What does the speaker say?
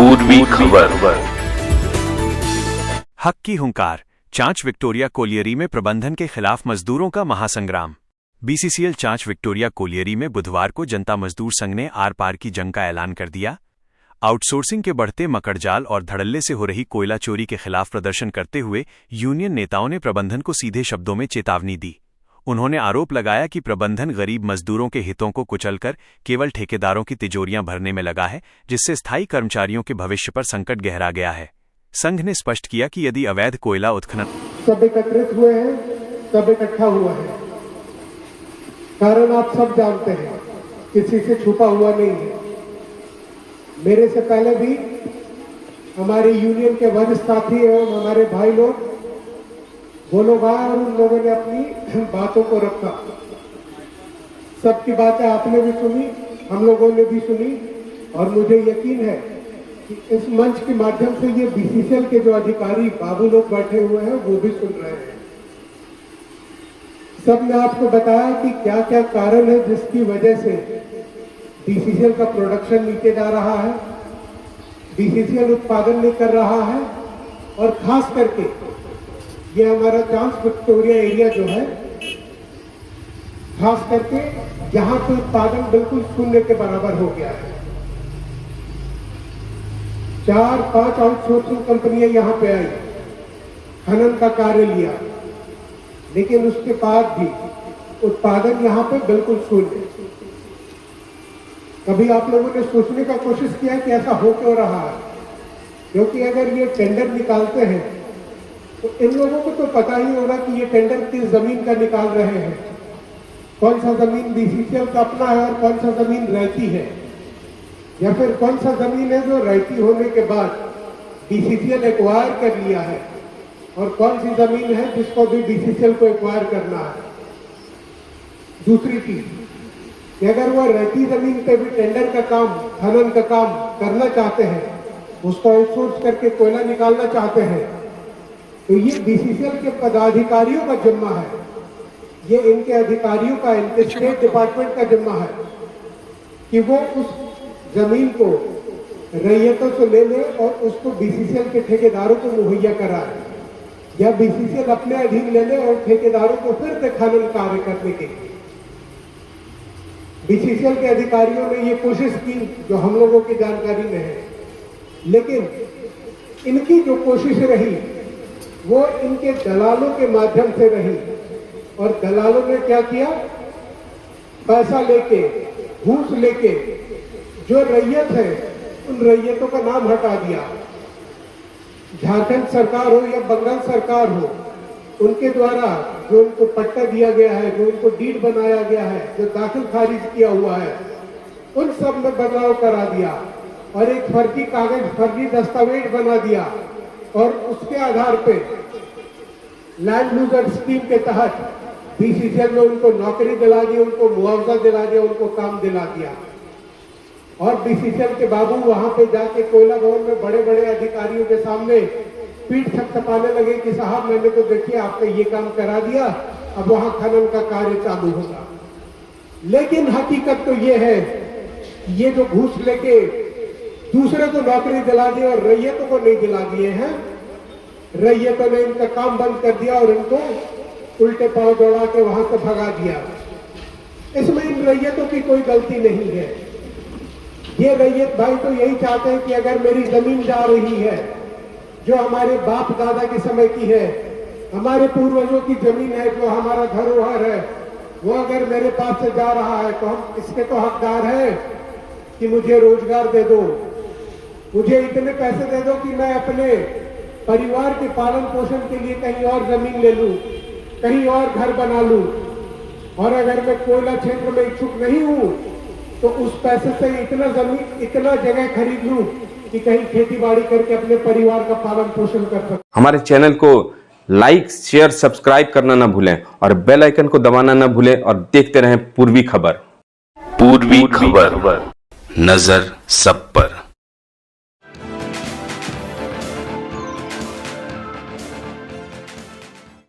पूर्वी खबर। हक की हुंकार, चांच विक्टोरिया कोलियरी में प्रबंधन के खिलाफ मजदूरों का महासंग्राम। बीसीसीएल चांच विक्टोरिया कोलियरी में बुधवार को जनता मजदूर संघ ने आर पार की जंग का ऐलान कर दिया। आउटसोर्सिंग के बढ़ते मकड़जाल और धड़ल्ले से हो रही कोयला चोरी के खिलाफ प्रदर्शन करते हुए यूनियन नेताओं ने प्रबंधन को सीधे शब्दों में चेतावनी दी। उन्होंने आरोप लगाया कि प्रबंधन गरीब मजदूरों के हितों को कुचलकर केवल ठेकेदारों की तिजोरियां भरने में लगा है, जिससे स्थायी कर्मचारियों के भविष्य पर संकट गहरा गया है। संघ ने स्पष्ट किया कि यदि अवैध कोयला उत्खनन सब एकत्रित हुए हैं, सब इकट्ठा हुआ है। कारण आप सब जानते हैं, किसी से छुपा हुआ नहीं है। मेरे से पहले भी हमारे यूनियन के वरिष्ठ साथी एवं हमारे भाई लोग वो लोग आए और उन लोगों ने अपनी बातों को रखा। सबकी बातें आपने भी सुनी, हम लोगों ने भी सुनी, और मुझे यकीन है कि इस मंच के माध्यम से ये बीसीसीएल के जो अधिकारी बाबू लोग बैठे हुए हैं वो भी सुन रहे हैं। सबने आपको बताया कि क्या क्या कारण है जिसकी वजह से बीसीसीएल का प्रोडक्शन नीचे जा रहा है, बीसीसीएल उत्पादन नहीं कर रहा है, और खास करके ये हमारा चांच विक्टोरिया एरिया जो है, खास करके यहाँ पे उत्पादन बिल्कुल शून्य के बराबर हो गया है। 4-5 आउटसोर्सिंग कंपनियां यहाँ पे आई, खनन का कार्य लिया, लेकिन उसके बाद भी उत्पादन यहाँ पे बिल्कुल शून्य। कभी आप लोगों ने सोचने का कोशिश किया कि ऐसा हो क्यों रहा है? क्योंकि अगर ये टेंडर निकालते हैं तो इन लोगों को तो पता ही होगा कि ये टेंडर किस जमीन का निकाल रहे हैं, कौन सा जमीन बीसीसीएल का अपना है और कौन सा जमीन रहती है, या फिर कौन सा जमीन है जो रहती होने के बाद बीसीसीएल एक्वायर कर लिया है, और कौन सी जमीन है जिसको भी बीसीसीएल को एक्वायर करना है। दूसरी चीज कि अगर वो रहती जमीन पे भी टेंडर का काम, खनन का काम करना चाहते हैं, उसको आउटसोर्स करके कोयला निकालना चाहते हैं, तो ये बीसीसीएल के पदाधिकारियों का जिम्मा है, ये इनके अधिकारियों का, इनके स्टेट डिपार्टमेंट का जिम्मा है कि वो उस जमीन को रैयतों से ले ले और उसको बीसीसीएल के ठेकेदारों को मुहैया कराए, या बीसीसीएल अपने अधीन ले ले और ठेकेदारों को फिर से खनन कार्य करने के लिए। बीसीसीएल के अधिकारियों ने ये कोशिश की जो हम लोगों की जानकारी में है, लेकिन इनकी जो कोशिश रही वो इनके दलालों के माध्यम से रही, और दलालों ने क्या किया, पैसा लेके, घूस लेके जो रैयत है उन रैयतों का नाम हटा दिया। झारखंड सरकार हो या बंगाल सरकार हो, उनके द्वारा जो उनको पट्टा दिया गया है, जो उनको डीड बनाया गया है, जो दाखिल खारिज किया हुआ है, उन सब में बदलाव करा दिया और एक फर्जी कागज, फर्जी दस्तावेज बना दिया, और उसके आधार पे लैंड लूजर स्कीम के तहत बीसीसीएल में उनको नौकरी दिला दी, उनको मुआवजा दिला दिया, उनको काम दिला दिया। और बीसीसीएल के बाबू वहां पे जाके कोयला भवन में बड़े बड़े अधिकारियों के सामने पीठ थपथपाने लगे कि साहब मैंने तो देखिए आपने ये काम करा दिया, अब वहां खनन का कार्य चालू होगा। लेकिन हकीकत तो ये है, ये जो घूस लेके दूसरे को नौकरी दिला दी और रैयतों को नहीं दिला दिए हैं, रैयतों ने इनका काम बंद कर दिया और इनको उल्टे पांव दौड़ा के वहां से भगा दिया। इसमें इन रैयतों की कोई गलती नहीं है। ये रैयत भाई तो यही चाहते हैं कि अगर मेरी जमीन जा रही है जो हमारे बाप दादा के समय की है, हमारे पूर्वजों की जमीन है, जो हमारा धरोहर है, वो अगर मेरे पास से जा रहा है तो हम इसके तो हकदार हैं कि मुझे रोजगार दे दो, मुझे इतने पैसे दे दो कि मैं अपने परिवार के पालन पोषण के लिए कहीं और जमीन ले लूं, कहीं और घर बना लूं, और अगर मैं कोयला क्षेत्र में इच्छुक नहीं हूं तो उस पैसे से इतना जमीन, इतना जगह खरीद लूं कि कहीं खेती बाड़ी करके अपने परिवार का पालन पोषण कर सकूं। हमारे चैनल को लाइक, शेयर, सब्सक्राइब करना ना भूलें और बेल आइकन को दबाना ना भूलें, और देखते रहें पूर्वी खबर। पूर्वी खबर, नजर सब पर।